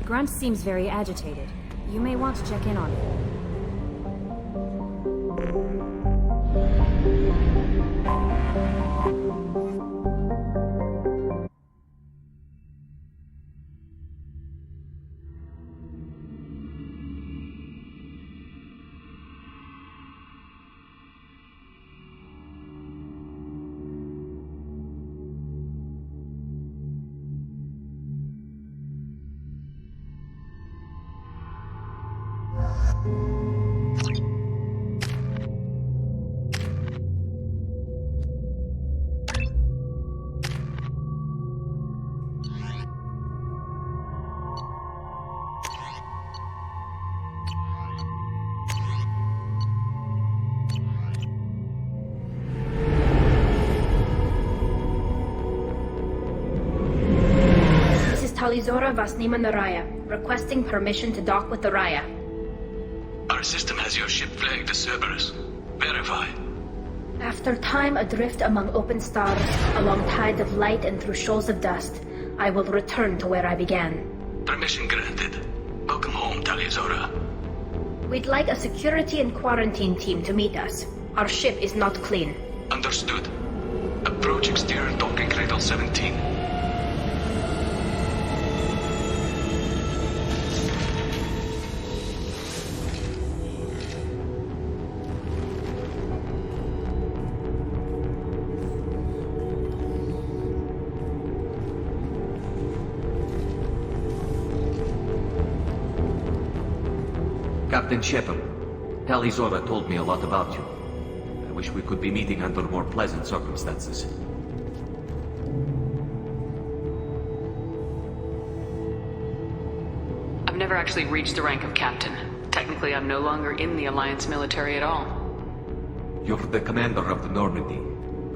grunt seems very agitated. You may want to check in on it. Tali vas Nima Naraya, requesting permission to dock with the Raya. Our system has your ship flagged as Cerberus. Verify. After time adrift among open stars, along tides of light and through shoals of dust, I will return to where I began. Permission granted. Welcome home, Tali-Zora. We'd like a security and quarantine team to meet us. Our ship is not clean. Understood. Approach exterior docking cradle 17. Captain Shepard, Tali-Zora told me a lot about you. I wish we could be meeting under more pleasant circumstances. I've never actually reached the rank of captain. Technically, I'm no longer in the Alliance military at all. You're the commander of the Normandy,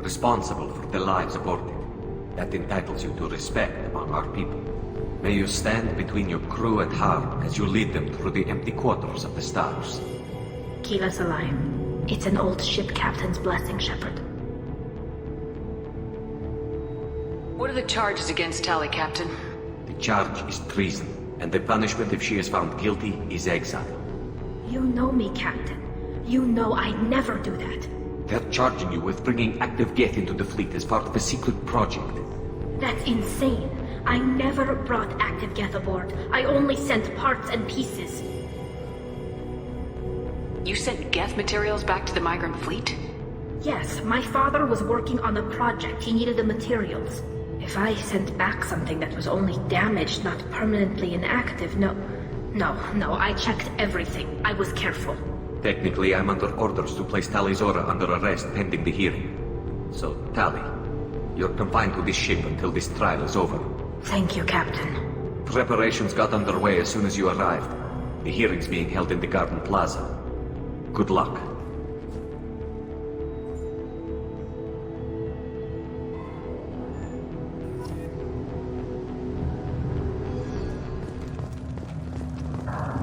responsible for the lives aboard it. That entitles you to respect among our people. May you stand between your crew and harm as you lead them through the empty quarters of the stars. Keep us alive. It's an old ship captain's blessing, Shepard. What are the charges against Tali, Captain? The charge is treason, and the punishment if she is found guilty is exile. You know me, Captain. You know I'd never do that. They're charging you with bringing active Geth into the fleet as part of a secret project. That's insane. I never brought active Geth aboard. I only sent parts and pieces. You sent Geth materials back to the migrant fleet? Yes, my father was working on a project. He needed the materials. If I sent back something that was only damaged, not permanently inactive, no, I checked everything. I was careful. Technically, I'm under orders to place Tali-Zora under arrest pending the hearing. So, Tali, you're confined to this ship until this trial is over. Thank you, Captain. Preparations got underway as soon as you arrived. The hearing's being held in the Garden Plaza. Good luck.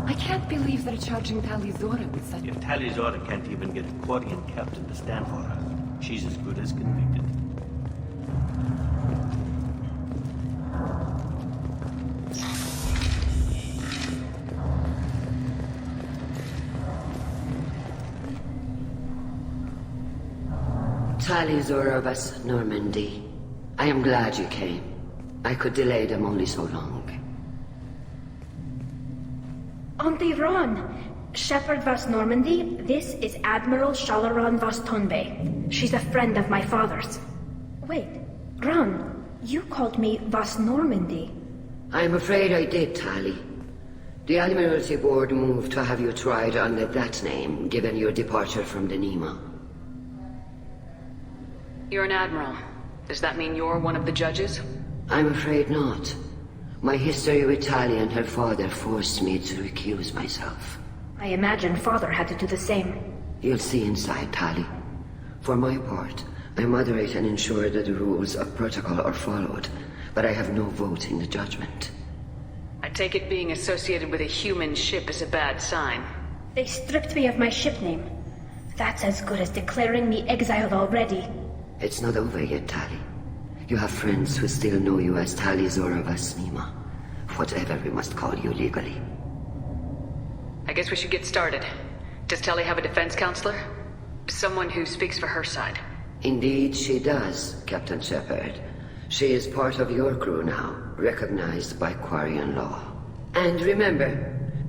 I can't believe they're charging Tali-Zora with such... If Tali-Zora can't even get a Quarian captain to stand for her, she's as good as convicted. Tali-Zora vas Normandy. I am glad you came. I could delay them only so long. Auntie Ron! Shepard vas Normandy, this is Admiral Shalaran vas Tonbe. She's a friend of my father's. Wait, Ron, you called me vas Normandy. I'm afraid I did, Tali. The Admiralty Board moved to have you tried under that name, given your departure from the Nima. You're an admiral. Does that mean you're one of the judges? I'm afraid not. My history with Tali and her father forced me to recuse myself. I imagine father had to do the same. You'll see inside, Tali. For my part, I moderate and ensure that the rules of protocol are followed, but I have no vote in the judgment. I take it being associated with a human ship is a bad sign. They stripped me of my ship name. That's as good as declaring me exiled already. It's not over yet, Tali. You have friends who still know you as Tali-Zora vas Nima. whatever we must call you legally. I guess we should get started. Does Tali have a defense counselor? Someone who speaks for her side. Indeed she does, Captain Shepard. She is part of your crew now, recognized by Quarian law. And remember,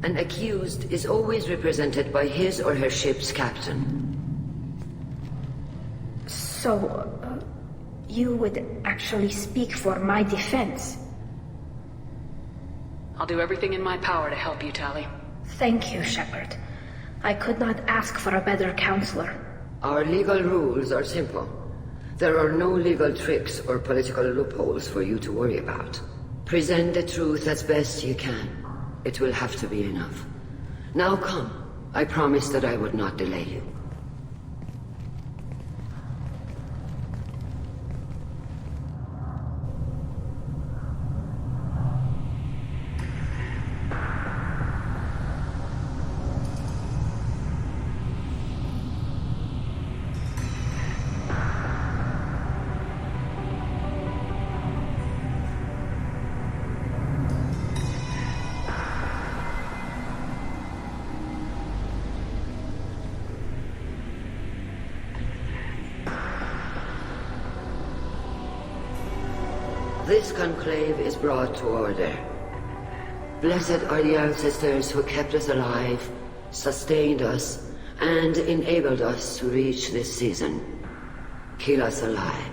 an accused is always represented by his or her ship's captain. So, you would actually speak for my defense? I'll do everything in my power to help you, Tali. Thank you, Shepard. I could not ask for a better counselor. Our legal rules are simple. There are no legal tricks or political loopholes for you to worry about. Present the truth as best you can. It will have to be enough. Now come. I promised that I would not delay you. This conclave is brought to order. Blessed are the ancestors who kept us alive, sustained us, and enabled us to reach this season. Keep us alive.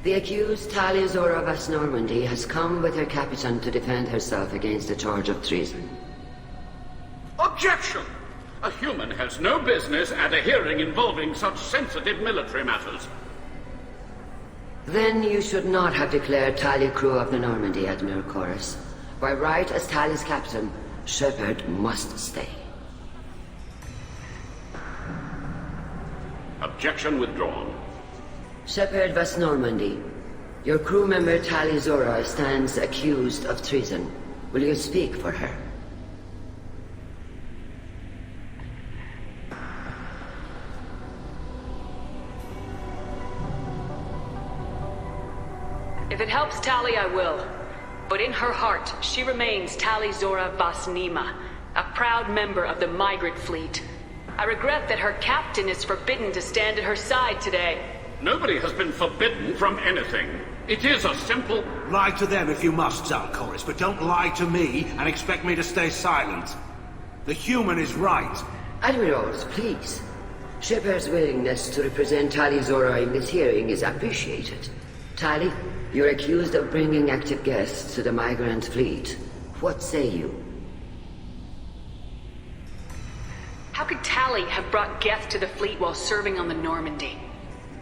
The accused Tali Zora Vas Normandy has come with her captain to defend herself against a charge of treason. Objection! A human has no business at a hearing involving such sensitive military matters. Then you should not have declared Tali crew of the Normandy, Admiral Chorus. By right as Tali's captain, Shepard must stay. Objection withdrawn. Shepard Vas Normandy, your crew member Tali Zora stands accused of treason. Will you speak for her? If it helps Tali, I will. But in her heart, she remains Tali Zora Vas Nima, a proud member of the migrant fleet. I regret that her captain is forbidden to stand at her side today. Nobody has been forbidden from anything. It is a simple... Lie to them if you must, Chorus, but don't lie to me and expect me to stay silent. The human is right. Admirals, please. Shepard's willingness to represent Tali Zora in this hearing is appreciated. Tali, you're accused of bringing active guests to the migrant fleet. What say you? How could Tali have brought guests to the fleet while serving on the Normandy?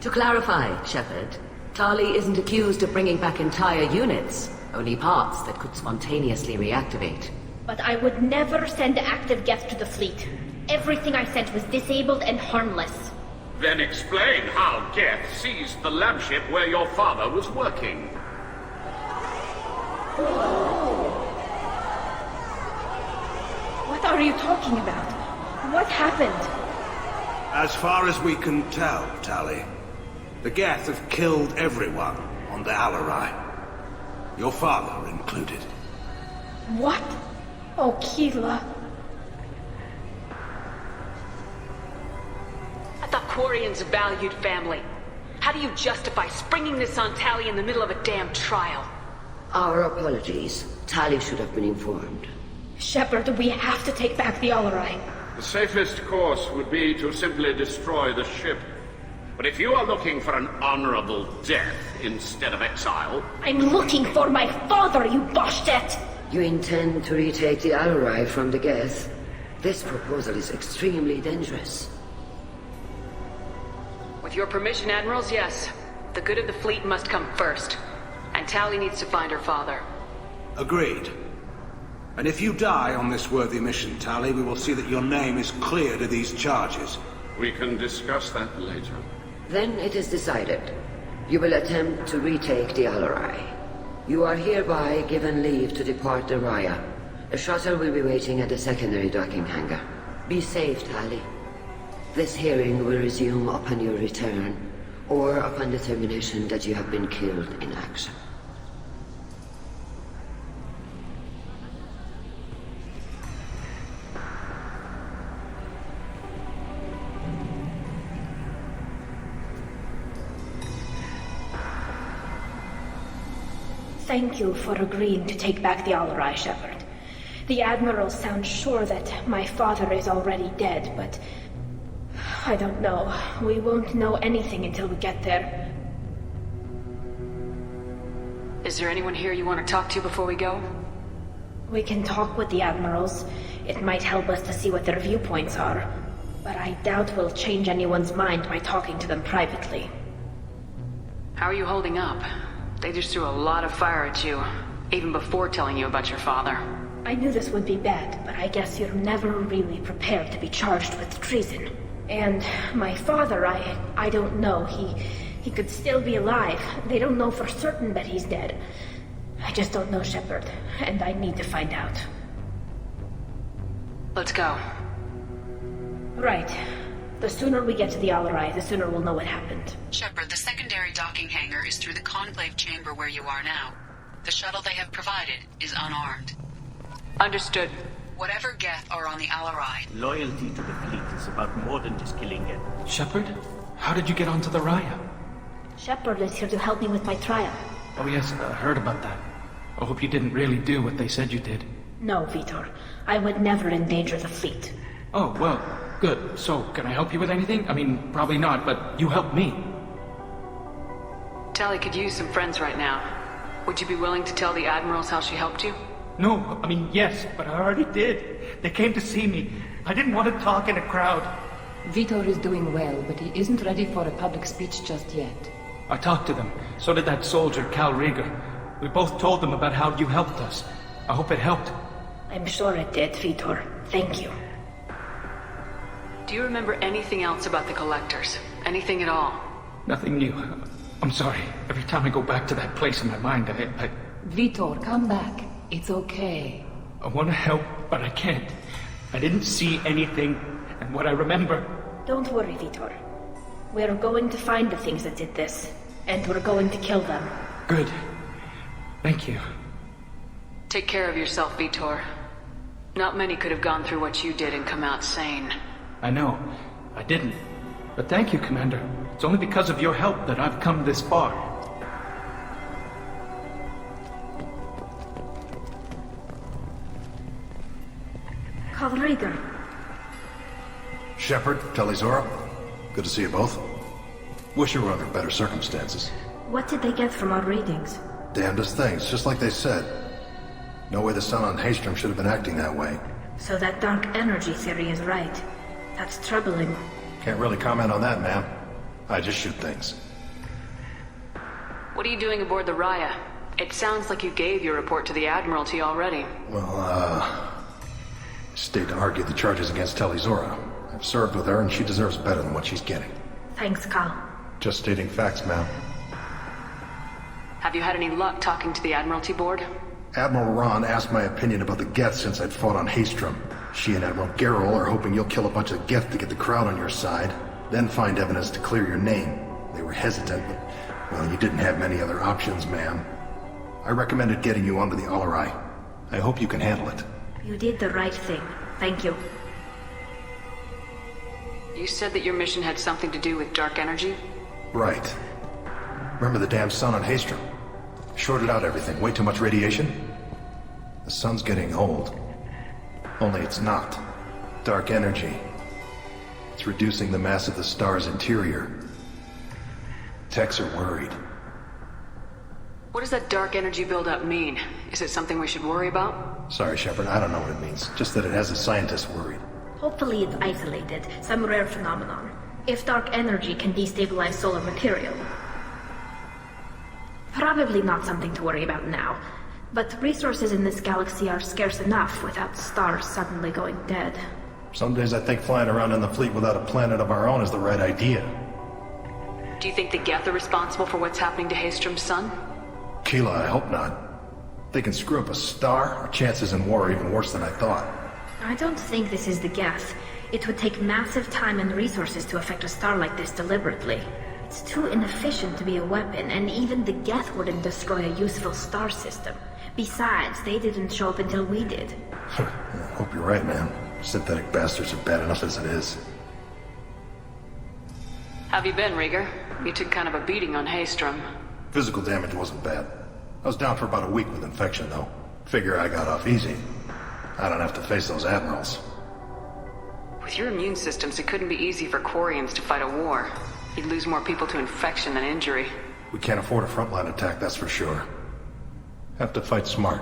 To clarify, Shepard, Tali isn't accused of bringing back entire units, only parts that could spontaneously reactivate. But I would never send active guests to the fleet. Everything I sent was disabled and harmless. Then explain how Geth seized the lab ship where your father was working. What are you talking about? What happened? As far as we can tell, Tali, the Geth have killed everyone on the Alarai. Your father included. What? Oh, Keela. I thought Quarians valued family. How do you justify springing this on Tali in the middle of a damn trial? Our apologies. Tali should have been informed. Shepard, we have to take back the Alarai. The safest course would be to simply destroy the ship. But if you are looking for an honorable death instead of exile... I'm looking for my father, you bastet! You intend to retake the Alarai from the Geth? This proposal is extremely dangerous. With your permission, Admirals, yes. The good of the fleet must come first. And Tali needs to find her father. Agreed. And if you die on this worthy mission, Tali, we will see that your name is cleared of these charges. We can discuss that later. Then it is decided. You will attempt to retake the Alarai. You are hereby given leave to depart the Raya. A shuttle will be waiting at the secondary docking hangar. Be safe, Tali. This hearing will resume upon your return, or upon determination that you have been killed in action. Thank you for agreeing to take back the Alarai, Shepard. The Admiral sounds sure that my father is already dead, but I don't know. We won't know anything until we get there. Is there anyone here you want to talk to before we go? We can talk with the Admirals. It might help us to see what their viewpoints are. But I doubt we'll change anyone's mind by talking to them privately. How are you holding up? They just threw a lot of fire at you, even before telling you about your father. I knew this would be bad, but I guess you're never really prepared to be charged with treason. And my father, I don't know. He could still be alive. They don't know for certain that he's dead. I just don't know, Shepard, and I need to find out. Let's go. Right. The sooner we get to the Alarai, the sooner we'll know what happened. Shepard, the secondary docking hangar is through the conclave chamber where you are now. The shuttle they have provided is unarmed. Understood. Whatever Geth are on the Alarai. Loyalty to the fleet is about more than just killing Geth. Shepard, how did you get onto the Raya? Shepard is here to help me with my trial. Oh yes, I heard about that. I hope you didn't really do what they said you did. No, Vitor. I would never endanger the fleet. Oh, well, good. So, can I help you with anything? I mean, probably not, but you helped me. Tali could use some friends right now. Would you be willing to tell the Admirals how she helped you? No, I mean, yes, but I already did. They came to see me. I didn't want to talk in a crowd. Vitor is doing well, but he isn't ready for a public speech just yet. I talked to them. So did that soldier, Cal Rieger. We both told them about how you helped us. I hope it helped. I'm sure it did, Vitor. Thank you. Do you remember anything else about the Collectors? Anything at all? Nothing new. I'm sorry. Every time I go back to that place in my mind, I... Vitor, come back. It's okay. I want to help, but I can't. I didn't see anything, and what I remember... Don't worry, Vitor. We're going to find the things that did this, and we're going to kill them. Good. Thank you. Take care of yourself, Vitor. Not many could have gone through what you did and come out sane. I know. I didn't. But thank you, Commander. It's only because of your help that I've come this far. Cal Rieger. Shepard, Tali-Zora. Good to see you both. Wish you were under better circumstances. What did they get from our readings? Damnedest things, just like they said. No way the sun on Haystrom should have been acting that way. So that dark energy theory is right. That's troubling. Can't really comment on that, ma'am. I just shoot things. What are you doing aboard the Raya? It sounds like you gave your report to the Admiralty already. Well, stayed to argue the charges against Tali-Zora. I've served with her, and she deserves better than what she's getting. Thanks, Cal. Just stating facts, ma'am. Have you had any luck talking to the Admiralty board? Admiral Ron asked my opinion about the Geth since I'd fought on Haystrom. She and Admiral Garrel are hoping you'll kill a bunch of Geth to get the crowd on your side, then find evidence to clear your name. They were hesitant, but, well, you didn't have many other options, ma'am. I recommended getting you onto the Alarai. I hope you can handle it. You did the right thing. Thank you. You said that your mission had something to do with dark energy? Right. Remember the damn sun on Haystrom? Shorted out everything. Way too much radiation? The sun's getting old. Only it's not. Dark energy. It's reducing the mass of the star's interior. Techs are worried. What does that dark energy buildup mean? Is it something we should worry about? Sorry, Shepard, I don't know what it means. Just that it has the scientists worried. Hopefully it's isolated, some rare phenomenon. If dark energy can destabilize solar material. Probably not something to worry about now. But resources in this galaxy are scarce enough without stars suddenly going dead. Some days I think flying around in the fleet without a planet of our own is the right idea. Do you think the Geth are responsible for what's happening to Haystrom's sun? Keela, I hope not. They can screw up a star, our chances in war are even worse than I thought. I don't think this is the Geth. It would take massive time and resources to affect a star like this deliberately. It's too inefficient to be a weapon, and even the Geth wouldn't destroy a useful star system. Besides, they didn't show up until we did. I hope you're right, man. Synthetic bastards are bad enough as it is. Have you been, Rieger? You took kind of a beating on Haystrom. Physical damage wasn't bad. I was down for about a week with infection, though. Figure I got off easy. I don't have to face those admirals. With your immune systems, it couldn't be easy for Quarians to fight a war. You'd lose more people to infection than injury. We can't afford a frontline attack, that's for sure. Have to fight smart.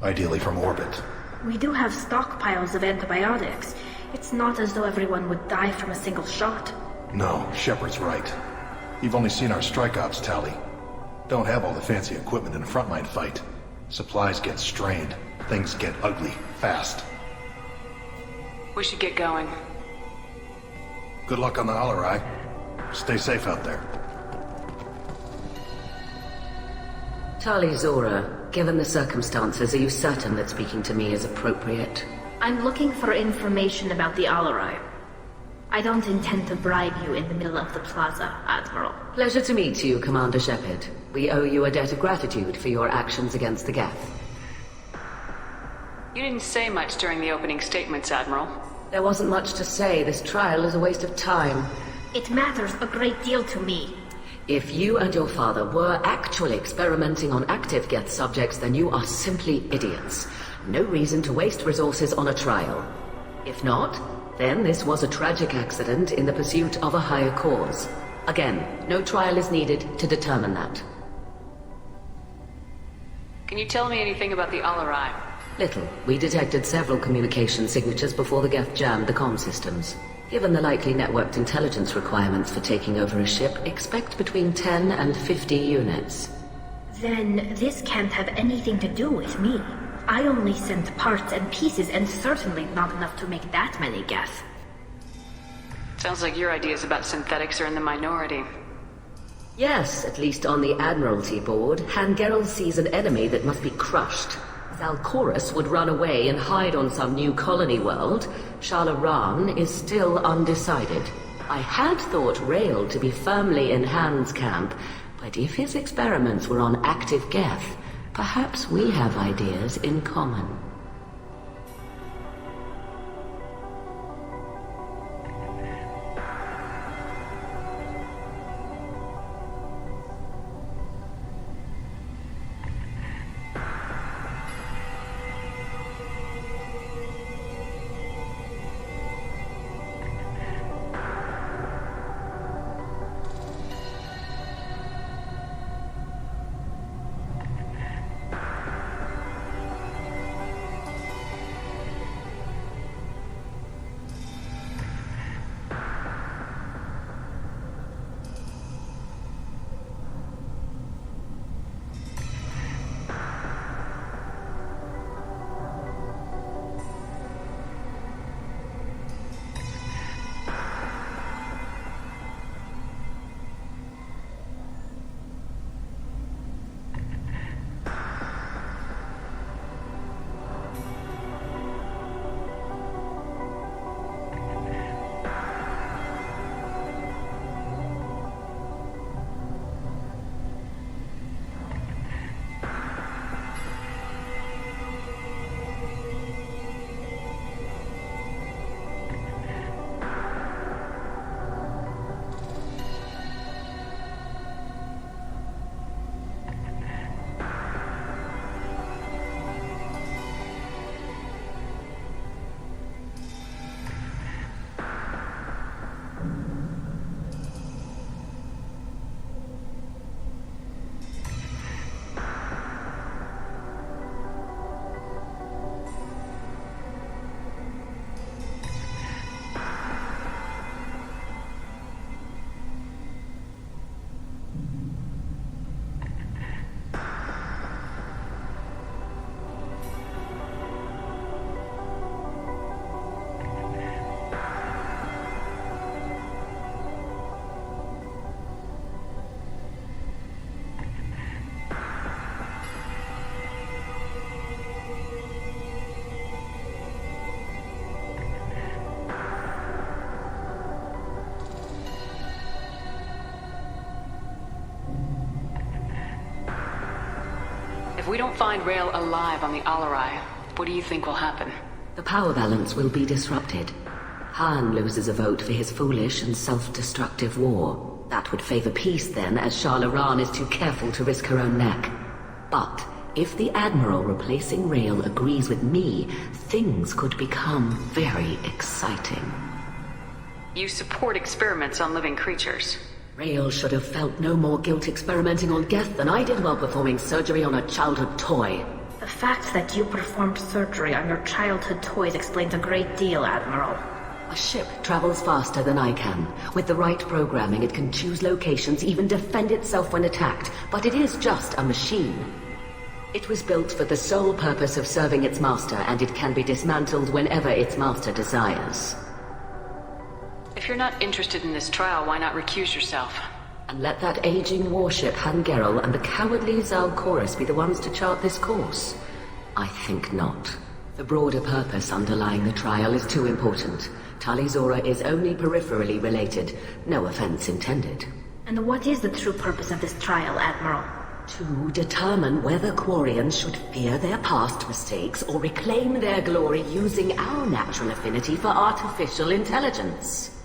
Ideally from orbit. We do have stockpiles of antibiotics. It's not as though everyone would die from a single shot. No, Shepard's right. You've only seen our strike ops, Tali. Don't have all the fancy equipment in a frontline fight. Supplies get strained. Things get ugly, fast. We should get going. Good luck on the Alarai. Stay safe out there. Tali Zora, given the circumstances, are you certain that speaking to me is appropriate? I'm looking for information about the Alarai. I don't intend to bribe you in the middle of the plaza, Admiral. Pleasure to meet you, Commander Shepard. We owe you a debt of gratitude for your actions against the Geth. You didn't say much during the opening statements, Admiral. There wasn't much to say. This trial is a waste of time. It matters a great deal to me. If you and your father were actually experimenting on active Geth subjects, then you are simply idiots. No reason to waste resources on a trial. If not, then this was a tragic accident in the pursuit of a higher cause. Again, no trial is needed to determine that. Can you tell me anything about the Alarai? Little. We detected several communication signatures before the Geth jammed the comm systems. Given the likely networked intelligence requirements for taking over a ship, expect between 10 and 50 units. Then this can't have anything to do with me. I only sent parts and pieces, and certainly not enough to make that many Geth. Sounds like your ideas about synthetics are in the minority. Yes, at least on the Admiralty board, Hangerel sees an enemy that must be crushed. Zalcorus would run away and hide on some new colony world. Shalaran is still undecided. I had thought Rail to be firmly in Han's camp, but if his experiments were on active Geth, perhaps we have ideas in common. If we don't find Rail alive on the Alarai, what do you think will happen? The power balance will be disrupted. Han loses a vote for his foolish and self-destructive war. That would favor peace then, as Shalaran is too careful to risk her own neck. But if the Admiral replacing Rail agrees with me, things could become very exciting. You support experiments on living creatures. Rail should have felt no more guilt experimenting on Geth than I did while performing surgery on a childhood toy. The fact that you performed surgery on your childhood toys explains a great deal, Admiral. A ship travels faster than I can. With the right programming, it can choose locations, even defend itself when attacked. But it is just a machine. It was built for the sole purpose of serving its master, and it can be dismantled whenever its master desires. If you're not interested in this trial, why not recuse yourself? And let that aging warship Hangerel and the cowardly Zalcorus be the ones to chart this course? I think not. The broader purpose underlying the trial is too important. Tali-Zora is only peripherally related. No offense intended. And what is the true purpose of this trial, Admiral? To determine whether Quarians should fear their past mistakes or reclaim their glory using our natural affinity for artificial intelligence.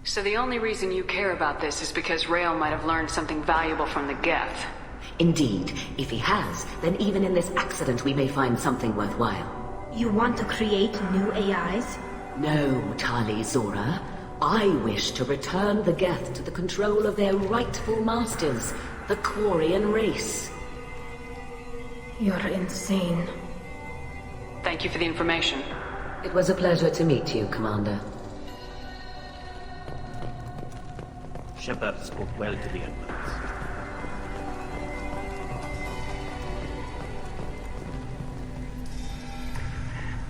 So the only reason you care about this is because Rail might have learned something valuable from the Geth. Indeed. If he has, then even in this accident we may find something worthwhile. You want to create new AIs? No, Tali-Zora. I wish to return the Geth to the control of their rightful masters, the Quarian race. You're insane. Thank you for the information. It was a pleasure to meet you, Commander. Shepard spoke well to the Admirals.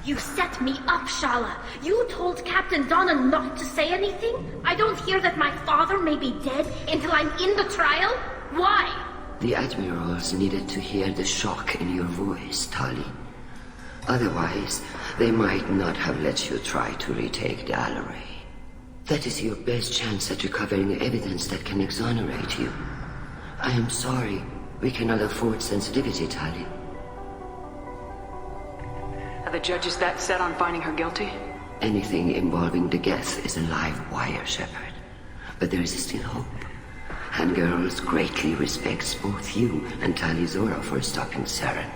You set me up, Shala. You told Captain Donna not to say anything? I don't hear that my father may be dead until I'm in the trial? Why? The Admirals needed to hear the shock in your voice, Tali. Otherwise, they might not have let you try to retake the Alaray. That is your best chance at recovering evidence that can exonerate you. I am sorry. We cannot afford sensitivity, Tali. Are the judges that set on finding her guilty? Anything involving the Geth is a live wire, Shepard. But there is still hope. Hangirls greatly respects both you and Tali-Zora for stopping Saren.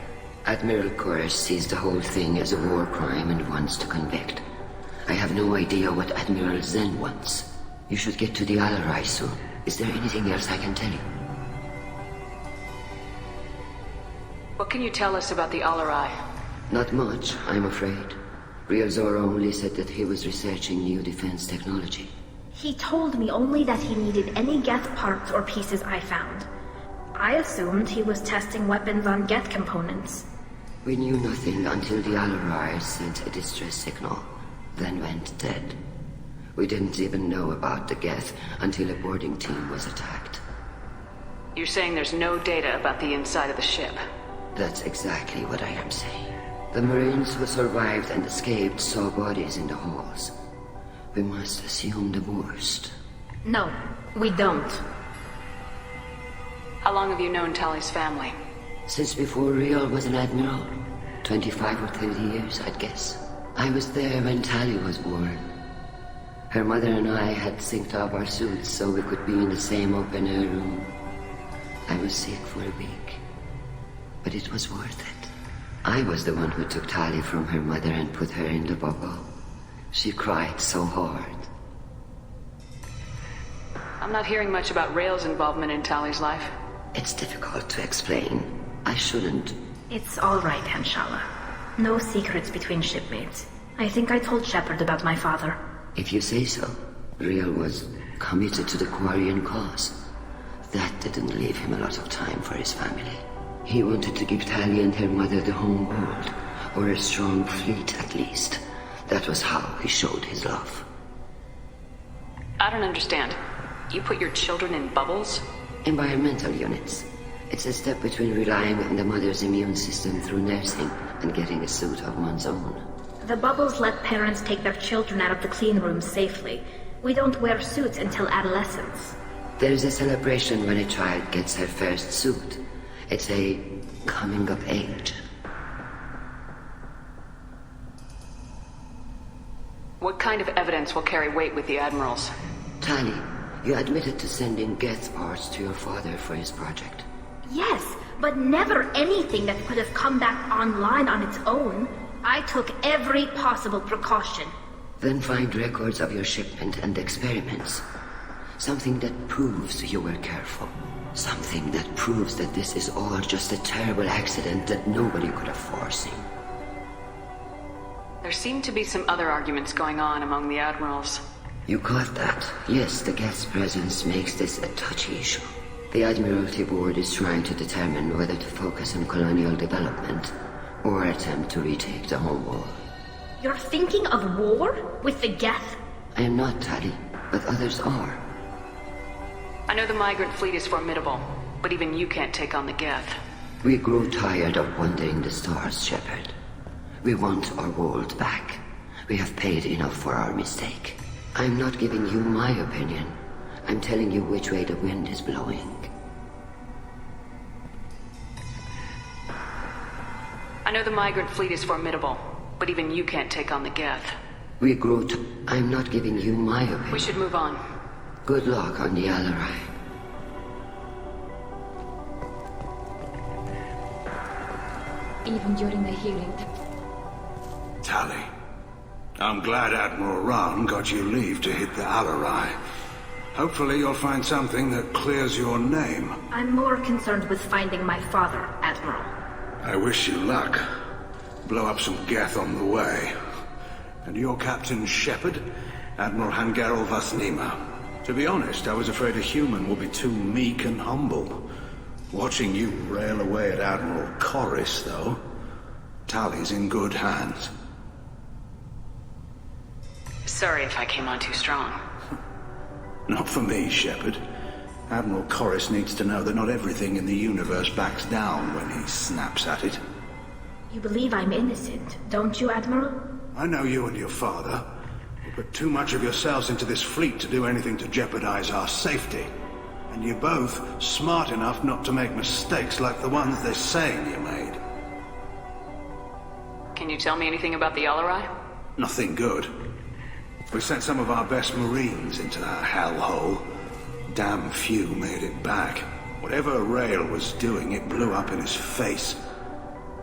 Admiral Koresh sees the whole thing as a war crime and wants to convict. I have no idea what Admiral Zen wants. You should get to the Alarai soon. Is there anything else I can tell you? What can you tell us about the Alarai? Not much, I'm afraid. Real Zora only said that he was researching new defense technology. He told me only that he needed any Geth parts or pieces I found. I assumed he was testing weapons on Geth components. We knew nothing until the Alarai sent a distress signal, then went dead. We didn't even know about the Geth until a boarding team was attacked. You're saying there's no data about the inside of the ship? That's exactly what I am saying. The Marines who survived and escaped saw bodies in the halls. We must assume the worst. No, we don't. How long have you known Tali's family? Since before Real was an admiral. 25 or 30 years, I'd guess. I was there when Tali was born. Her mother and I had synced up our suits so we could be in the same open-air room. I was sick for a week, but it was worth it. I was the one who took Tali from her mother and put her in the bubble. She cried so hard. I'm not hearing much about Rail's involvement in Tali's life. It's difficult to explain. I shouldn't. It's all right, Hanshala. No secrets between shipmates. I think I told Shepard about my father. If you say so. Real was committed to the Quarian cause. That didn't leave him a lot of time for his family. He wanted to give Tali and her mother the home world, or a strong fleet at least. That was how he showed his love. I don't understand. You put your children in bubbles? Environmental units. It's a step between relying on the mother's immune system through nursing and getting a suit of one's own. The bubbles let parents take their children out of the clean rooms safely. We don't wear suits until adolescence. There's a celebration when a child gets her first suit. It's a coming of age. What kind of evidence will carry weight with the admirals? Tali, you admitted to sending Geth parts to your father for his project. Yes, but never anything that could have come back online on its own. I took every possible precaution. Then find records of your shipment and experiments. Something that proves you were careful. Something that proves that this is all just a terrible accident that nobody could have foreseen. There seem to be some other arguments going on among the admirals. You caught that? Yes, the Geth's presence makes this a touchy issue. The Admiralty Board is trying to determine whether to focus on colonial development or attempt to retake the home world. You're thinking of war with the Geth? I am not, Tali, but others are. I know the migrant fleet is formidable, but even you can't take on the Geth. We grow tired of wandering the stars, Shepard. We want our world back. We have paid enough for our mistake. I'm not giving you my opinion. I'm telling you which way the wind is blowing. I know the migrant fleet is formidable, but even you can't take on the Geth. We grow I'm not giving you my opinion. We should move on. Good luck on the Alarai. Even during the healing. Tali, I'm glad Admiral Rahn got you leave to hit the Alarai. Hopefully you'll find something that clears your name. I'm more concerned with finding my father, Admiral. I wish you luck. Blow up some Geth on the way. And your Captain Shepard, Admiral Hangarel Vasnima. To be honest, I was afraid a human would be too meek and humble. Watching you rail away at Admiral Corris, though, Tali's in good hands. Sorry if I came on too strong. Not for me, Shepard. Admiral Corris needs to know that not everything in the universe backs down when he snaps at it. You believe I'm innocent, don't you, Admiral? I know you and your father. You put too much of yourselves into this fleet to do anything to jeopardize our safety. And you're both smart enough not to make mistakes like the ones they're saying you made. Can you tell me anything about the Alarai? Nothing good. We sent some of our best Marines into that hellhole. Damn few made it back. Whatever Rail was doing, it blew up in his face.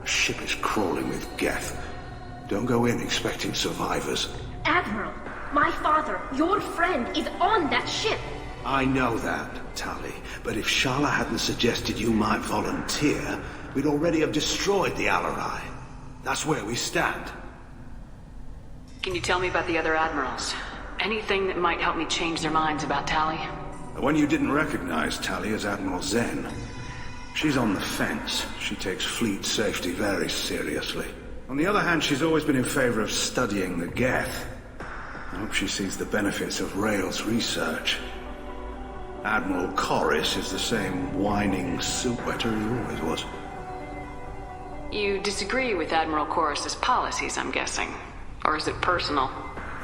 The ship is crawling with Geth. Don't go in expecting survivors. Admiral, my father, your friend, is on that ship. I know that, Tali, but if Shala hadn't suggested you might volunteer, we'd already have destroyed the Alarai. That's where we stand. Can you tell me about the other admirals? Anything that might help me change their minds about Tali? The one you didn't recognize, Tali, is Admiral Zen. She's on the fence. She takes fleet safety very seriously. On the other hand, she's always been in favor of studying the Geth. I hope she sees the benefits of Rail's research. Admiral Corris is the same whining soup-wetter he always was. You disagree with Admiral Corris's policies, I'm guessing. Or is it personal?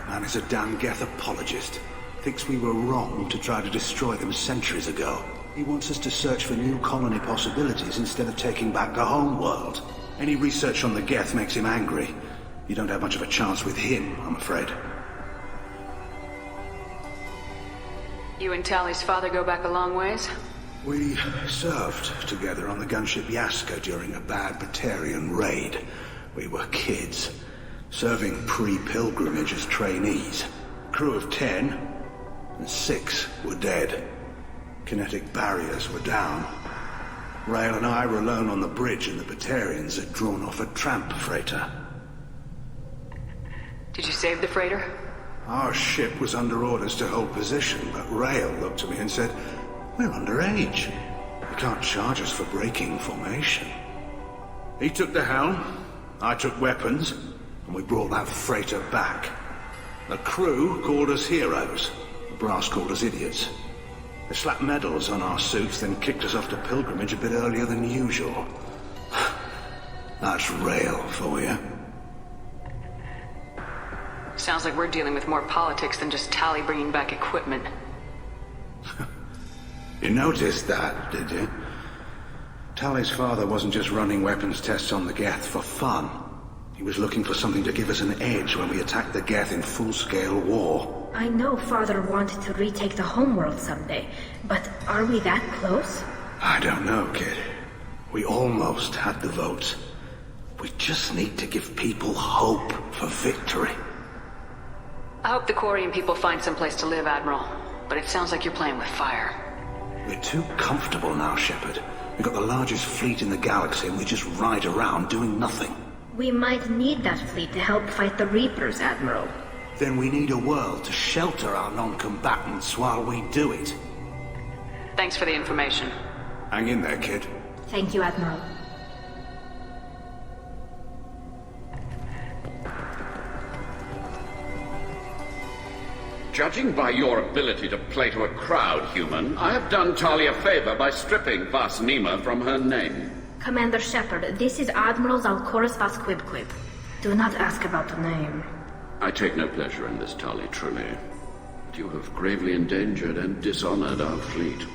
The man is a damn Geth apologist. Thinks we were wrong to try to destroy them centuries ago. He wants us to search for new colony possibilities instead of taking back the home world. Any research on the Geth makes him angry. You don't have much of a chance with him, I'm afraid. You and Tali's father go back a long ways? We served together on the gunship Yaska during a bad Batarian raid. We were kids, serving pre-pilgrimage as trainees. Crew of 10, and 6 were dead. Kinetic barriers were down. Rail and I were alone on the bridge, and the Batarians had drawn off a tramp freighter. Did you save the freighter? Our ship was under orders to hold position, but Rail looked at me and said, "We're underage. You can't charge us for breaking formation." He took the helm, I took weapons, and we brought that freighter back. The crew called us heroes. The brass called us idiots. They slapped medals on our suits, then kicked us off to pilgrimage a bit earlier than usual. That's Rail for you. Sounds like we're dealing with more politics than just Tali bringing back equipment. You noticed that, did you? Tali's father wasn't just running weapons tests on the Geth for fun. He was looking for something to give us an edge when we attacked the Geth in full-scale war. I know Father wanted to retake the homeworld someday, but are we that close? I don't know, kid. We almost had the vote. We just need to give people hope for victory. I hope the Quarian people find some place to live, Admiral. But it sounds like you're playing with fire. We're too comfortable now, Shepard. We've got the largest fleet in the galaxy and we just ride around doing nothing. We might need that fleet to help fight the Reapers, Admiral. Then we need a world to shelter our non-combatants while we do it. Thanks for the information. Hang in there, kid. Thank you, Admiral. Judging by your ability to play to a crowd, human, I have done Tali a favor by stripping Vas Nima from her name. Commander Shepard, this is Admiral Zalcorus Vas Quibquib. Do not ask about the name. I take no pleasure in this, Tali, truly. But you have gravely endangered and dishonored our fleet.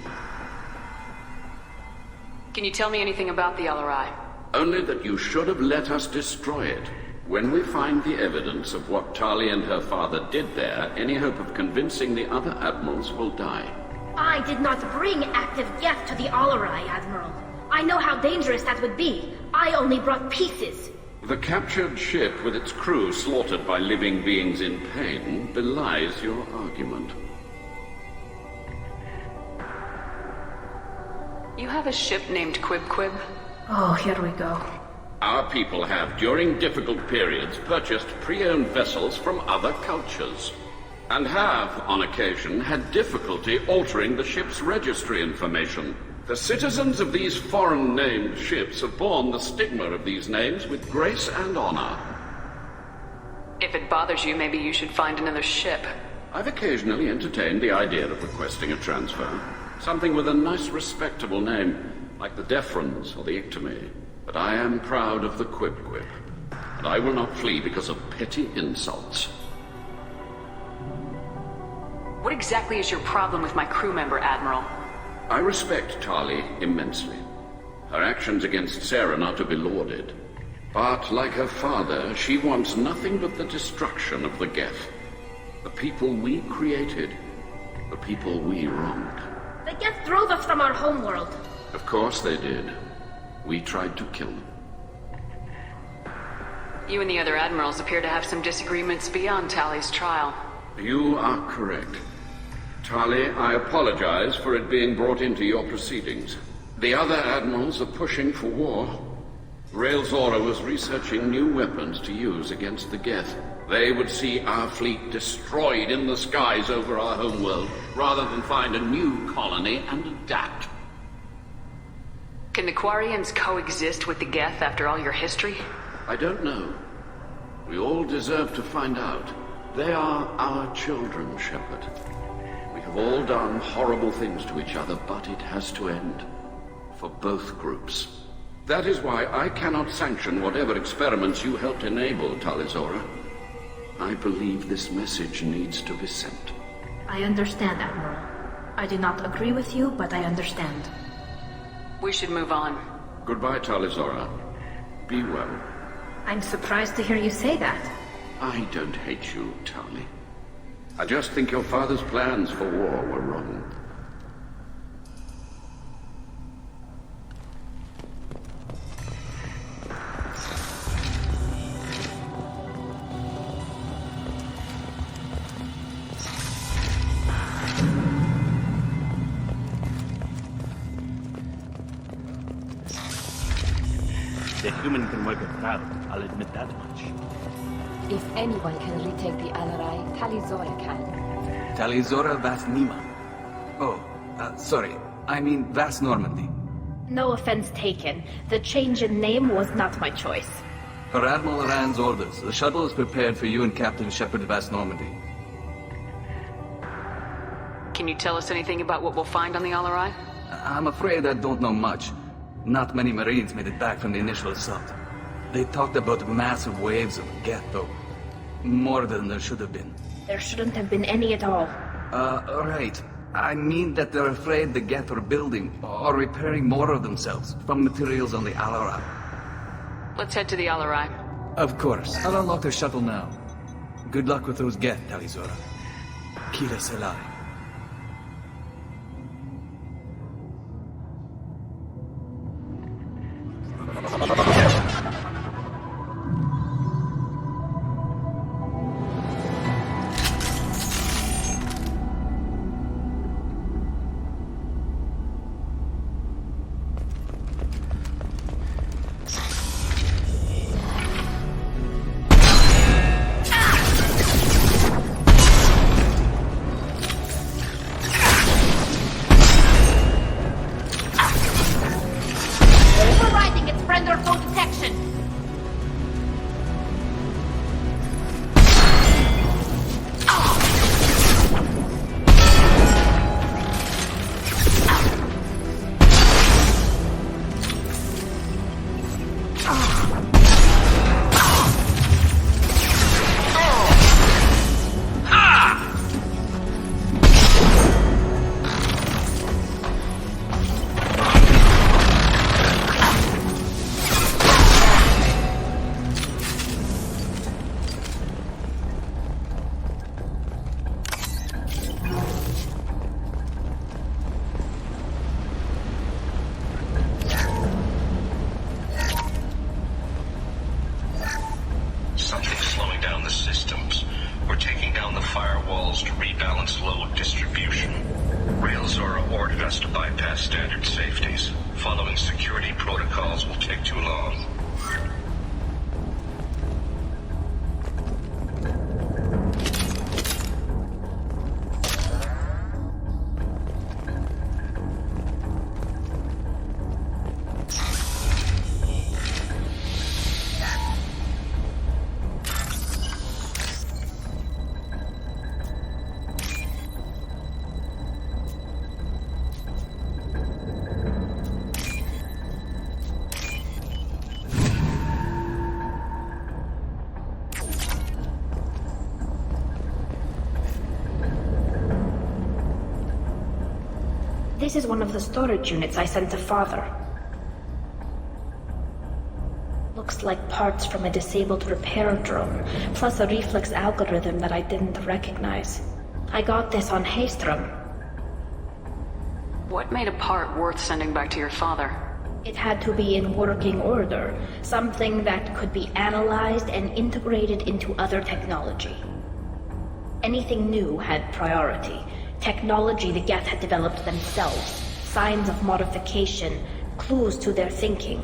Can you tell me anything about the LRI? Only that you should have let us destroy it. When we find the evidence of what Tali and her father did there, any hope of convincing the other admirals will die. I did not bring active Geth to the Alarai, Admiral. I know how dangerous that would be. I only brought pieces. The captured ship with its crew slaughtered by living beings in pain belies your argument. You have a ship named Quib? Oh, here we go. Our people have, during difficult periods, purchased pre-owned vessels from other cultures, and have, on occasion, had difficulty altering the ship's registry information. The citizens of these foreign-named ships have borne the stigma of these names with grace and honor. If it bothers you, maybe you should find another ship. I've occasionally entertained the idea of requesting a transfer. Something with a nice, respectable name, like the Defrons or the Ictomy. But I am proud of the Quib, and I will not flee because of petty insults. What exactly is your problem with my crew member, Admiral? I respect Tali immensely. Her actions against Saren are to be lauded. But, like her father, she wants nothing but the destruction of the Geth. The people we created, the people we wronged. The Geth drove us from our homeworld. Of course they did. We tried to kill them. You and the other admirals appear to have some disagreements beyond Tali's trial. You are correct. Tali, I apologize for it being brought into your proceedings. The other admirals are pushing for war. Rael Zora was researching new weapons to use against the Geth. They would see our fleet destroyed in the skies over our homeworld, rather than find a new colony and adapt. Can the Quarians coexist with the Geth after all your history? I don't know. We all deserve to find out. They are our children, Shepard. We have all done horrible things to each other, but it has to end. For both groups. That is why I cannot sanction whatever experiments you helped enable, Tali-Zora. I believe this message needs to be sent. I understand, Admiral. I do not agree with you, but I understand. We should move on. Goodbye, Tali-Zora. Be well. I'm surprised to hear you say that. I don't hate you, Tali. I just think your father's plans for war were wrong. The human can work a crowd, I'll admit that much. If anyone can retake the Alarai, Tali-Zora can. Tali-Zora Vas Nima. Oh, sorry. I mean Vas Normandy. No offense taken. The change in name was not my choice. Per Admiral Rand's orders, the shuttle is prepared for you and Captain Shepard Vas Normandy. Can you tell us anything about what we'll find on the Alarai? I'm afraid I don't know much. Not many Marines made it back from the initial assault. They talked about massive waves of Geth, though. More than there should have been. There shouldn't have been any at all. Right. I mean that they're afraid the Geth are building or repairing more of themselves from materials on the Alarai. Let's head to the Alarai. Of course. I'll unlock the shuttle now. Good luck with those Geth, Tali-Zora. Kira Selai. protocols to rebalance load distribution. Rail Zora ordered us to bypass standard safeties. Following security protocols will take too long. This is one of the storage units I sent to Father. Looks like parts from a disabled repair drone, plus a reflex algorithm that I didn't recognize. I got this on Haystrom. What made a part worth sending back to your father? It had to be in working order, something that could be analyzed and integrated into other technology. Anything new had priority. Technology the Geth had developed themselves, signs of modification, clues to their thinking.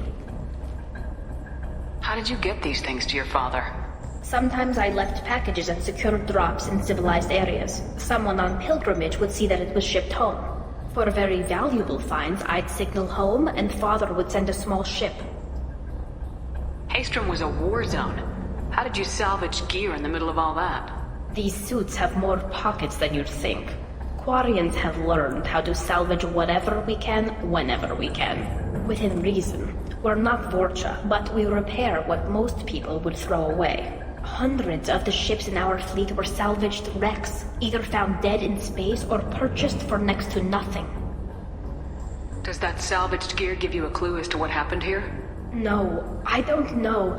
How did you get these things to your father? Sometimes I left packages and secured drops in civilized areas. Someone on pilgrimage would see that it was shipped home. For very valuable finds, I'd signal home and Father would send a small ship. Haystrom was a war zone. How did you salvage gear in the middle of all that? These suits have more pockets than you'd think. Quarians have learned how to salvage whatever we can, whenever we can. Within reason. We're not Vorcha, but we repair what most people would throw away. Hundreds of the ships in our fleet were salvaged wrecks, either found dead in space or purchased for next to nothing. Does that salvaged gear give you a clue as to what happened here? No, I don't know.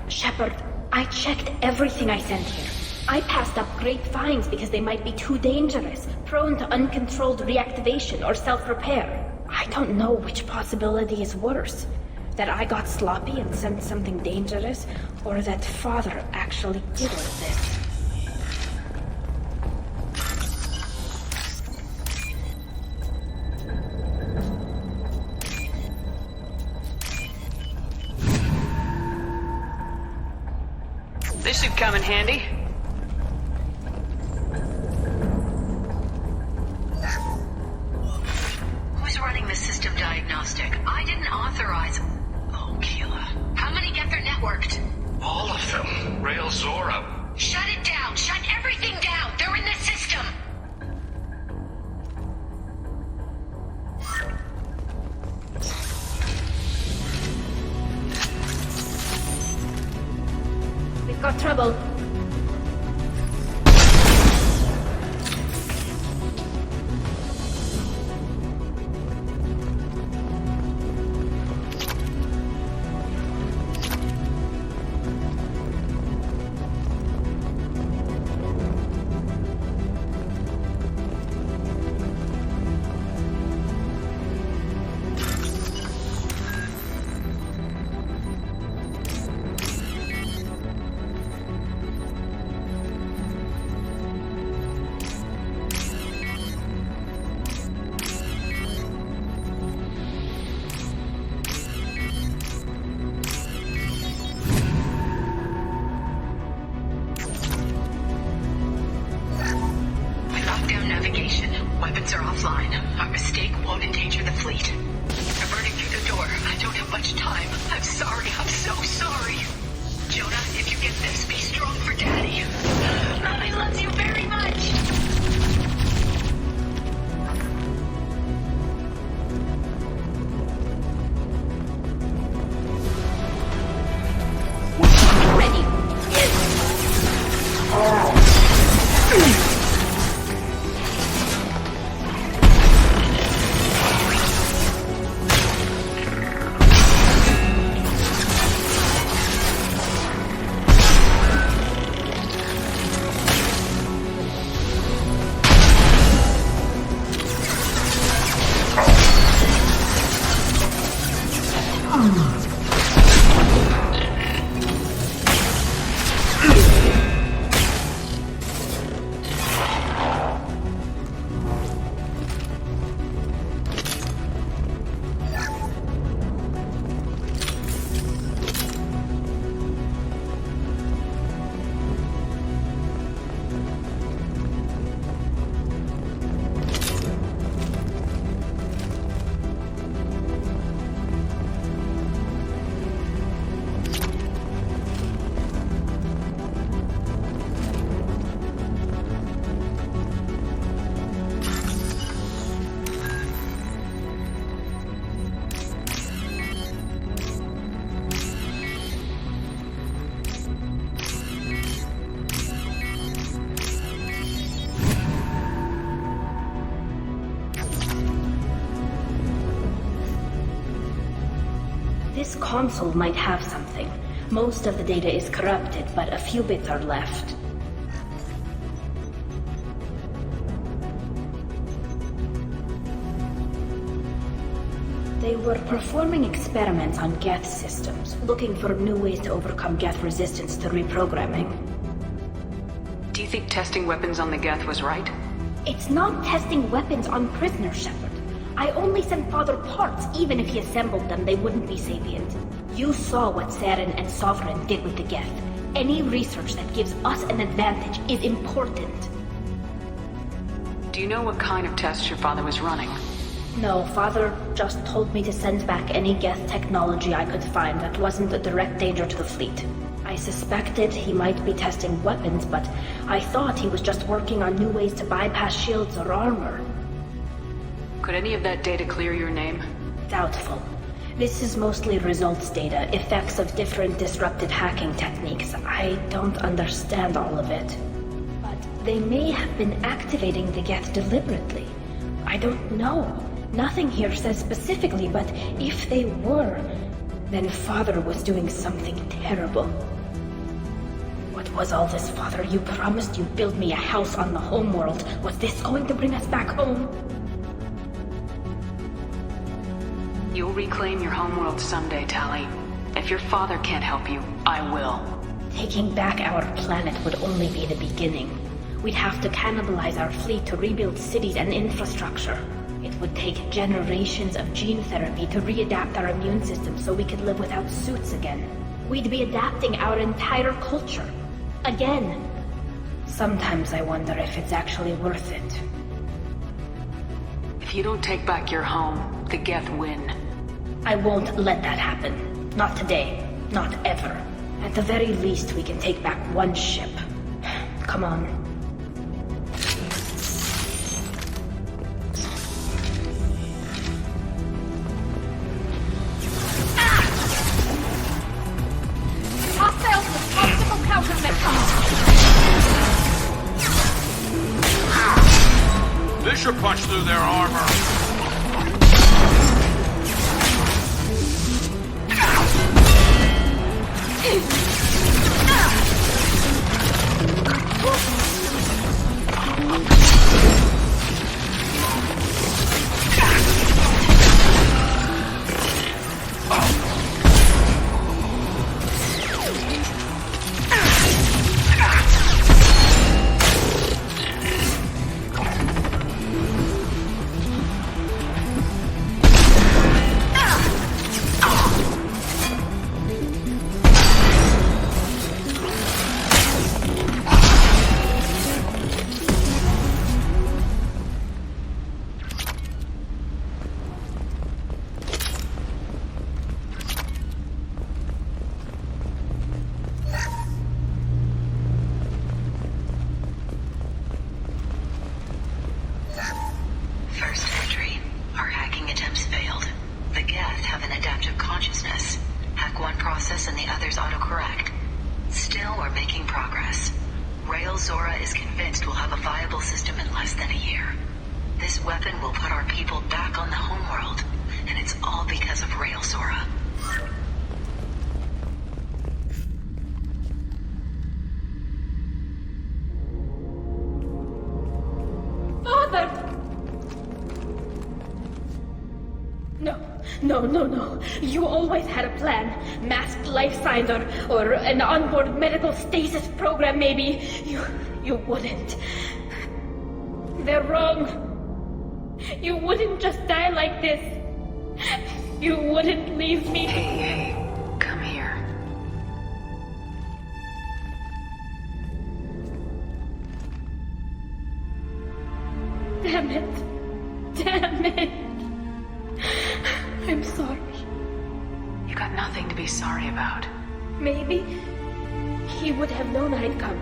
Shepard, I checked everything I sent here. I passed up great finds because they might be too dangerous, prone to uncontrolled reactivation or self-repair. I don't know which possibility is worse. That I got sloppy and sent something dangerous, or that Father actually did all this. This should come in handy. Who's running the system diagnostic? I didn't authorize... Oh, Keela. How many get their networked? All of them. Rail Zora. Shut it down! Shut everything down! They're in the system! We've got trouble. console might have something. Most of the data is corrupted, but a few bits are left. They were performing experiments on Geth systems, looking for new ways to overcome Geth resistance to reprogramming. Do you think testing weapons on the Geth was right? It's not testing weapons on prisoners, Shepard. I only sent Father parts. Even if he assembled them, they wouldn't be sapient. You saw what Saren and Sovereign did with the Geth. Any research that gives us an advantage is important. Do you know what kind of tests your father was running? No, Father just told me to send back any Geth technology I could find that wasn't a direct danger to the fleet. I suspected he might be testing weapons, but I thought he was just working on new ways to bypass shields or armor. Could any of that data clear your name? Doubtful. This is mostly results data, effects of different disrupted hacking techniques. I don't understand all of it. But they may have been activating the Geth deliberately. I don't know. Nothing here says specifically, but if they were, then Father was doing something terrible. What was all this, Father? You promised you'd build me a house on the homeworld. Was this going to bring us back home? You'll reclaim your homeworld someday, Tali. If your father can't help you, I will. Taking back our planet would only be the beginning. We'd have to cannibalize our fleet to rebuild cities and infrastructure. It would take generations of gene therapy to readapt our immune system so we could live without suits again. We'd be adapting our entire culture. Again. Sometimes I wonder if it's actually worth it. If you don't take back your home, the Geth win. I won't let that happen. Not today. Not ever. At the very least, we can take back one ship. Come on. This should punch through their armor. No. You always had a plan. Masked life signs or an onboard medical stasis program, maybe. You wouldn't. They're wrong. You wouldn't just die like this. You wouldn't leave me. Hey, come here. Damn it. I'm sorry. You got nothing to be sorry about. Maybe he would have known I'd come.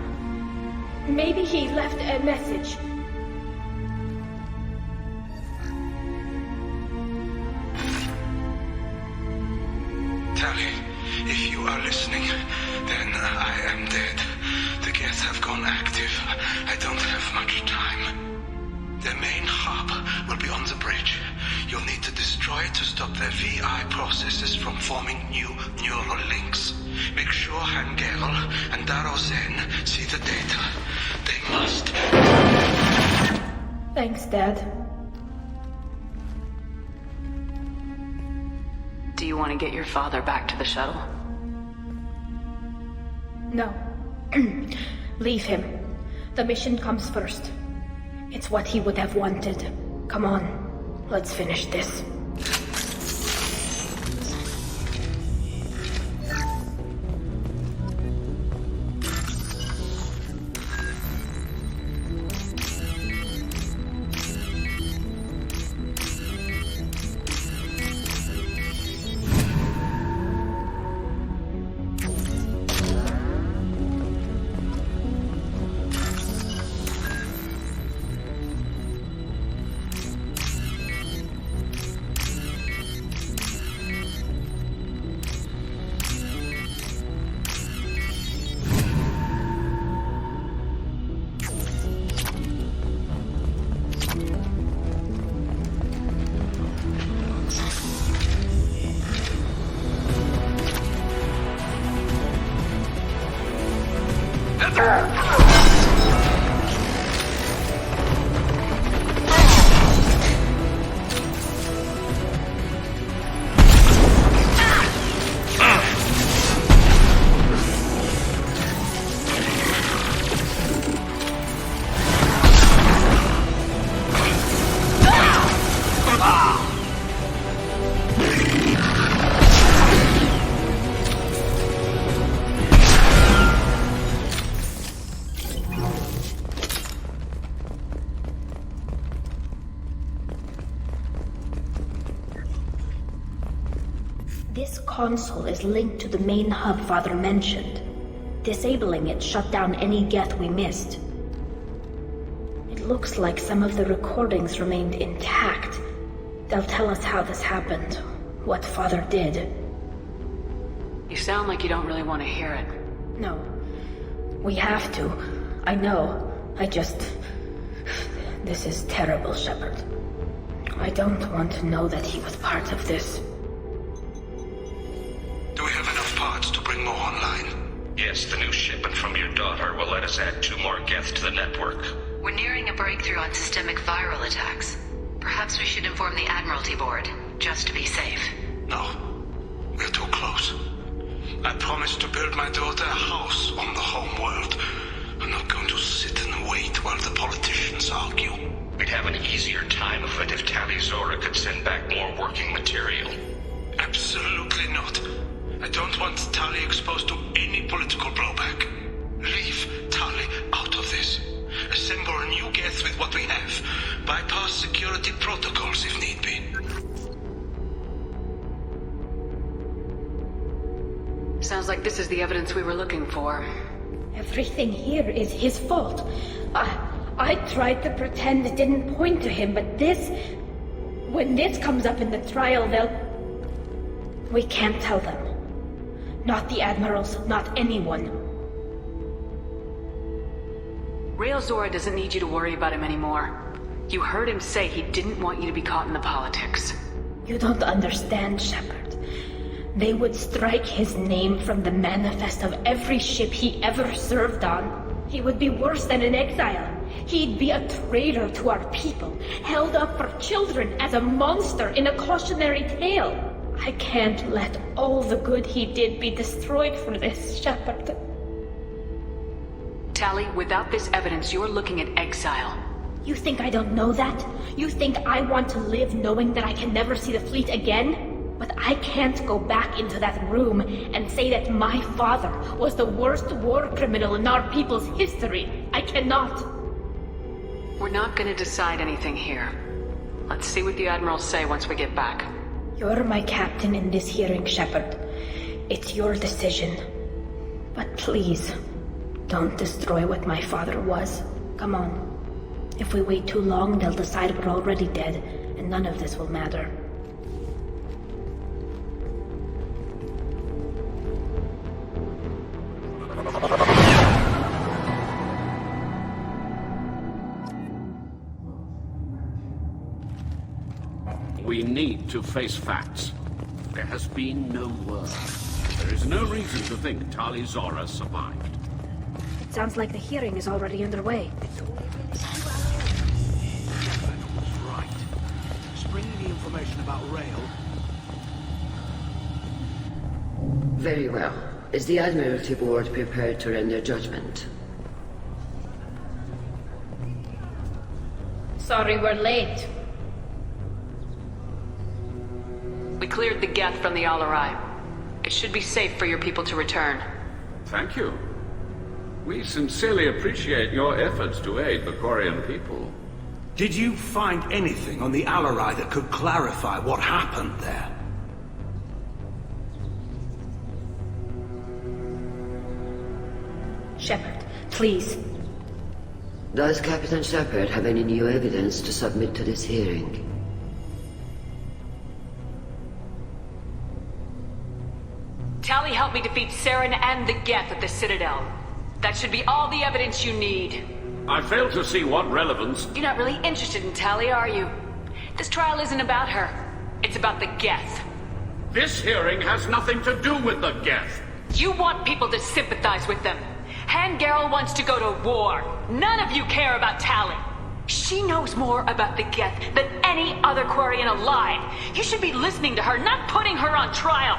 Maybe he left a message. Tali, if you are listening, then I am dead. The Geth have gone active. I don't have much time. The main hub will be on the bridge. You'll need to destroy it to stop their VI processes from forming new neural links. Make sure Hangel and Darozen see the data. They must. Thanks, Dad. Do you want to get your father back to the shuttle? No. Leave him. The mission comes first. It's what he would have wanted. Come on, let's finish this. This console is linked to the main hub Father mentioned. Disabling it shut down any Geth we missed. It looks like some of the recordings remained intact. They'll tell us how this happened, what Father did. You sound like you don't really want to hear it. No. We have to. I know. This is terrible, Shepard. I don't want to know that he was part of this. Do we have enough parts to bring more online? Yes, the new shipment from your daughter will let us add 2 more Geth to the network. We're nearing a breakthrough on systemic viral attacks. Perhaps we should inform the Admiralty Board, just to be safe. No. We're too close. I promised to build my daughter a house on the home world. I'm not going to sit and wait while the politicians argue. We'd have an easier time of it if Tali-Zora could send back more working material. Absolutely not. I don't want Tali exposed to any political blowback. Leave Tali out of this. Assemble a new Geth with what we have. Bypass security protocols if need be. Sounds like this is the evidence we were looking for. Everything here is his fault. I tried to pretend it didn't point to him, but this... When this comes up in the trial, we can't tell them. Not the admirals, not anyone. Rael'Zora doesn't need you to worry about him anymore. You heard him say he didn't want you to be caught in the politics. You don't understand, Shepard. They would strike his name from the manifest of every ship he ever served on. He would be worse than an exile. He'd be a traitor to our people, held up for children as a monster in a cautionary tale. I can't let all the good he did be destroyed for this, Shepard. Tali, without this evidence, you're looking at exile. You think I don't know that? You think I want to live knowing that I can never see the fleet again? But I can't go back into that room and say that my father was the worst war criminal in our people's history. I cannot. We're not going to decide anything here. Let's see what the admirals say once we get back. You're my captain in this hearing, Shepard. It's your decision. But please, don't destroy what my father was. Come on. If we wait too long, they'll decide we're already dead, and none of this will matter. We We need to face facts. There has been no word. There is no reason to think Tali Zora survived. It sounds like the hearing is already underway. Right. Just bring me the information about Rail. Very well. Is the Admiralty Board prepared to render judgment? Sorry we're late. We cleared the Geth from the Alarai. It should be safe for your people to return. Thank you. We sincerely appreciate your efforts to aid the Quarian people. Did you find anything on the Alarai that could clarify what happened there? Shepard, please. Does Captain Shepard have any new evidence to submit to this hearing? Tali helped me defeat Saren and the Geth at the Citadel. That should be all the evidence you need. I fail to see what relevance... You're not really interested in Tali, are you? This trial isn't about her. It's about the Geth. This hearing has nothing to do with the Geth. You want people to sympathize with them. Hangarel wants to go to war. None of you care about Tali. She knows more about the Geth than any other Quarian alive. You should be listening to her, not putting her on trial.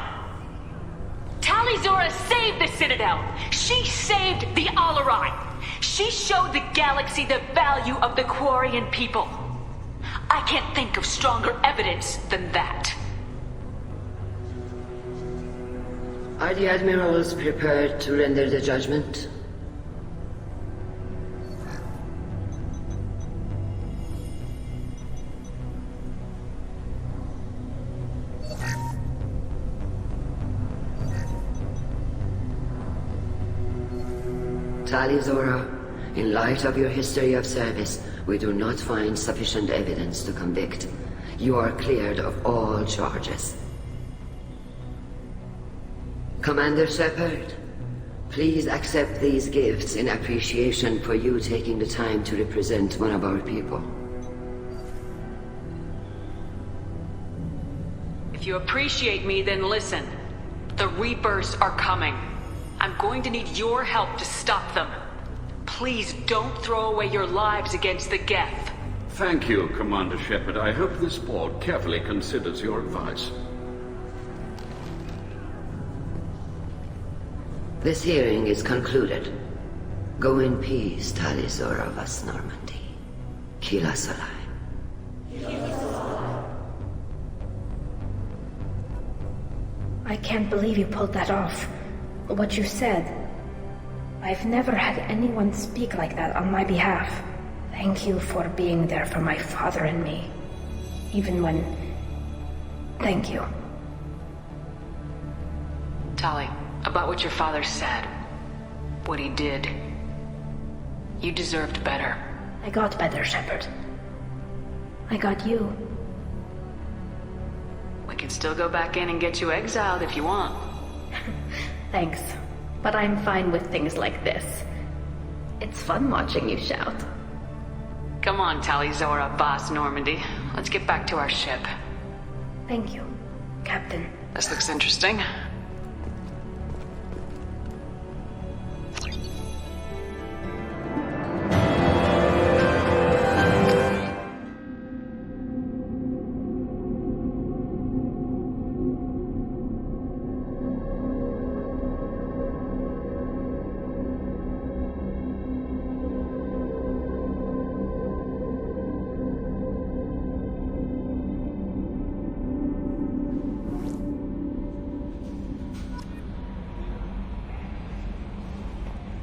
Tali Zora saved the Citadel. She saved the Alarai. She showed the galaxy the value of the Quarian people. I can't think of stronger evidence than that. Are the Admirals prepared to render the judgment? Tali Zora, in light of your history of service, we do not find sufficient evidence to convict. You are cleared of all charges. Commander Shepard, please accept these gifts in appreciation for you taking the time to represent one of our people. If you appreciate me, then listen. The Reapers are coming. I'm going to need your help to stop them. Please don't throw away your lives against the Geth. Thank you, Commander Shepard. I hope this board carefully considers your advice. This hearing is concluded. Go in peace, Tali Zora vas Normandy. Kila Solai. I can't believe you pulled that off. What you said. I've never had anyone speak like that on my behalf. Thank you for being there for my father and me. Even when... Thank you. Tali, about what your father said, what he did, you deserved better. I got better, Shepard. I got you. We can still go back in and get you exiled if you want. Thanks, but I'm fine with things like this. It's fun watching you shout. Come on, Tali Zora, Boss Normandy. Let's get back to our ship. Thank you, Captain. This looks interesting.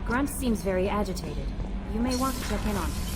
Grunt seems very agitated. You may want to check in on him.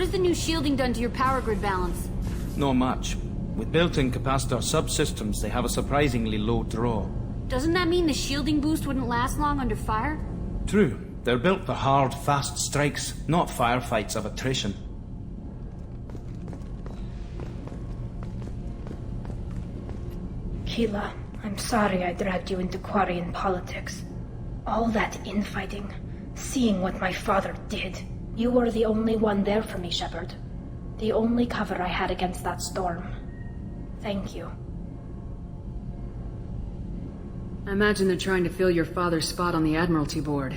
has the new shielding done to your power grid balance? Not much. With built-in capacitor subsystems, they have a surprisingly low draw. Doesn't that mean the shielding boost wouldn't last long under fire? True. They're built for hard, fast strikes, not firefights of attrition. Keela, I'm sorry I dragged you into Quarian politics. All that infighting, seeing what my father did. You were the only one there for me, Shepard. The only cover I had against that storm. Thank you. I imagine they're trying to fill your father's spot on the Admiralty board.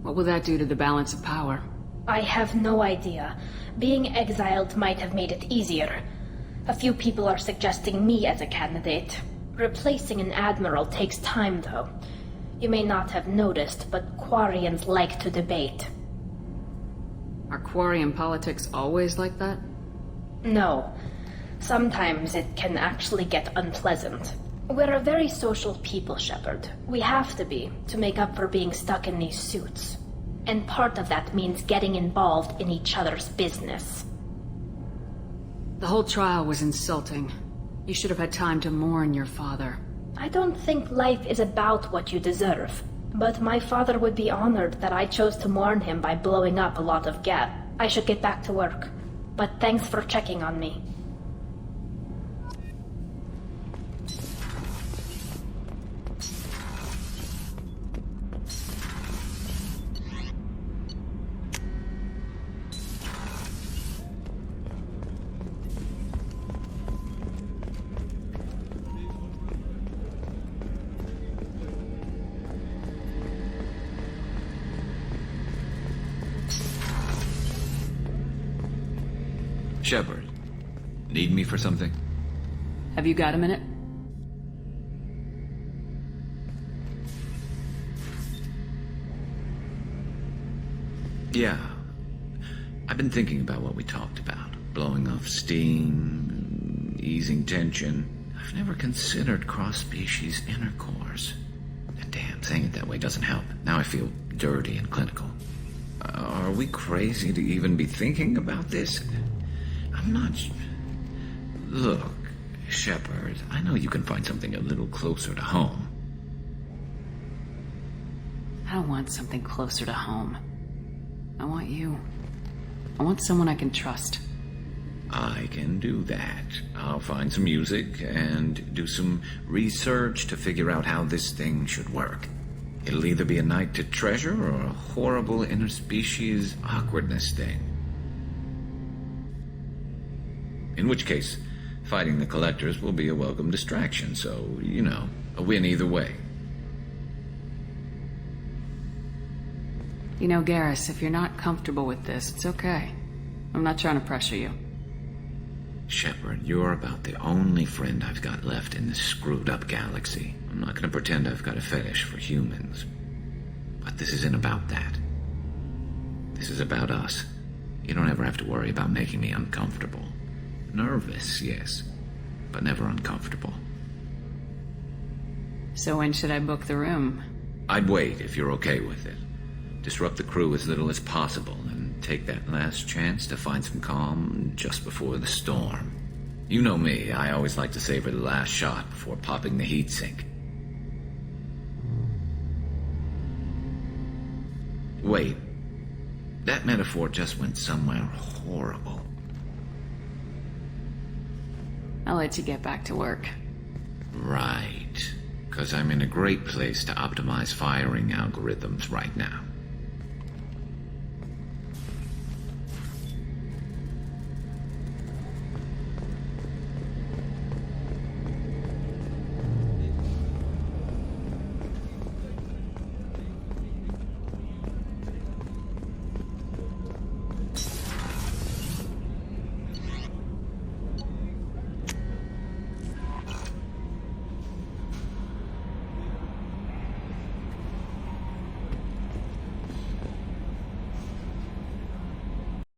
What will that do to the balance of power? I have no idea. Being exiled might have made it easier. A few people are suggesting me as a candidate. Replacing an admiral takes time, though. You may not have noticed, but Quarians like to debate. Are Quarian politics always like that? No. Sometimes it can actually get unpleasant. We're a very social people, Shepard. We have to be, to make up for being stuck in these suits. And part of that means getting involved in each other's business. The whole trial was insulting. You should have had time to mourn your father. I don't think life is about what you deserve. But my father would be honored that I chose to mourn him by blowing up a lot of gas. I should get back to work. But thanks for checking on me. Shepard, need me for something? Have you got a minute? Yeah. I've been thinking about what we talked about. Blowing off steam, easing tension. I've never considered cross-species intercourse. And damn, saying it that way doesn't help. Now I feel dirty and clinical. Are we crazy to even be thinking about this? I'm not... Look, Shepard, I know you can find something a little closer to home. I don't want something closer to home. I want you. I want someone I can trust. I can do that. I'll find some music and do some research to figure out how this thing should work. It'll either be a night to treasure or a horrible interspecies awkwardness thing. In which case, fighting the Collectors will be a welcome distraction, so, you know, a win either way. You know, Garrus, if you're not comfortable with this, it's okay. I'm not trying to pressure you. Shepard, you're about the only friend I've got left in this screwed-up galaxy. I'm not gonna pretend I've got a fetish for humans. But this isn't about that. This is about us. You don't ever have to worry about making me uncomfortable. Nervous, yes, but never uncomfortable. So when should I book the room? I'd wait if you're okay with it. Disrupt the crew as little as possible and take that last chance to find some calm just before the storm. You know me, I always like to savor the last shot before popping the heatsink. Wait, that metaphor just went somewhere horrible. I'll let you get back to work. Right, because I'm in a great place to optimize firing algorithms right now.